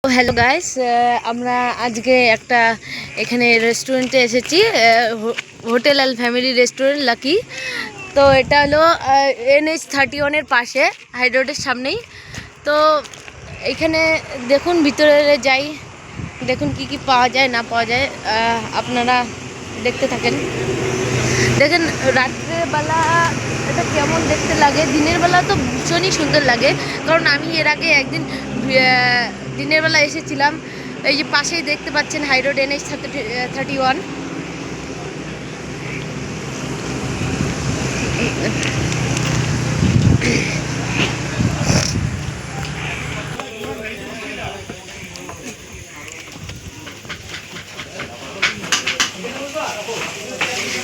Hello guys, আমরা আজকে একটা এখানে রেস্টুরেন্টে এসেছি, হোটেল অ্যাল ফ্যামিলি রেস্টুরেন্ট লাকি। তো এটা হলো NH31-এর পাশে, হাই রোডের সামনেই। তো এখানে দেখুন, ভিতরে যাই, দেখুন কি কি পাওয়া যায় না পাওয়া যায়, আপনারা দেখতে থাকেন। দেখেন রাত্রেবেলা এটা কেমন দেখতে লাগে, দিনের বেলা তো ভীষণই সুন্দর লাগে। কারণ আমি এর আগে একদিন দিনের বেলা এসেছিলাম। এই যে পাশেই দেখতে পাচ্ছেন হাই রোড NH31।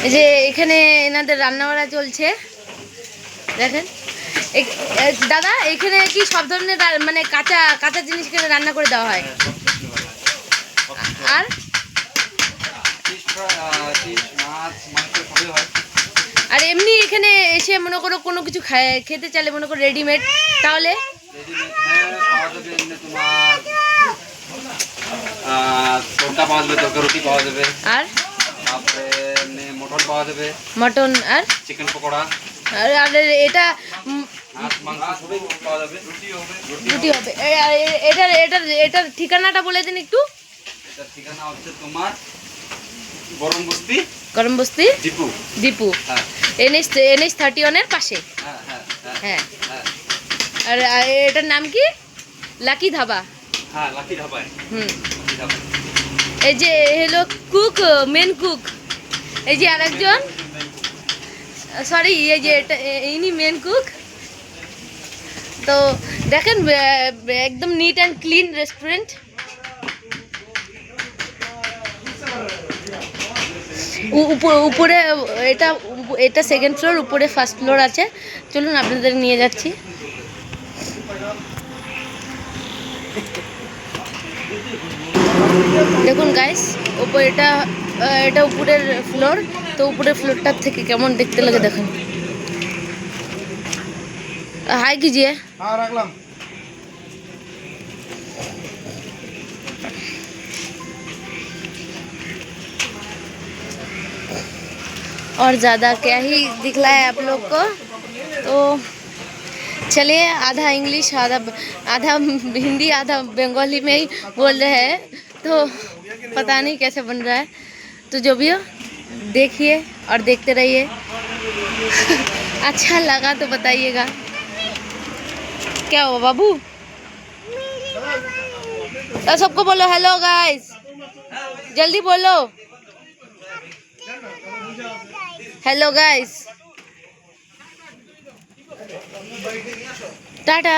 এই যে এখানে এনাদের রান্নাবাড়া চলছে, দেখেন। দাদা, এখানে কি সব ধরনের মানে কাঁচা কাঁচা জিনিস এখানে রান্না করে দেওয়া হয়? আর আর এমনি এখানে এসে মনে করো কোনো কিছু খেতে চাইলে, মনে করো রেডিমেড, তাহলে আর মটন আর চিকেন পকোড়া, আর এটা রুটি হবে। এটার ঠিকানাটা বলে দিন একটু। এটার ঠিকানা হচ্ছে তোমার গরম বস্তি দীপু NH31-এর পাশে। হ্যাঁ, আর এটার নাম কি? লাকি ধাবা। হ্যাঁ, লাকি ধাবা। এই যে হলো কুক, মেন কুক। এই যে আরেকজন, সরি, এই যে এটা ইনি মেন কুক। তো দেখেন, একদম নিট অ্যান্ড ক্লিন রেস্টুরেন্ট। উপরে এটা সেকেন্ড ফ্লোর, উপরে ফার্স্ট ফ্লোর আছে। চলুন আপনাদের নিয়ে যাচ্ছি। দেখুন গাইস, এটা উপরের ফ্লোর। তো উপরের ফ্লোরটার থেকে কেমন দেখতে লাগে দেখুন। हाय कीजिए। हाँ, रख लो। और ज़्यादा क्या ही दिखलाए आप लोग को। तो चलिए, आधा इंग्लिश आधा हिंदी आधा बंगाली में ही बोल रहे हैं, तो पता नहीं कैसे बन रहा है। तो जो भी हो, देखिए और देखते रहिए। अच्छा लगा तो बताइएगा। क्या हुआ बाबू? तो सबको बोलो हेलो गाइस, जल्दी बोलो हेलो गाइस, टाटा।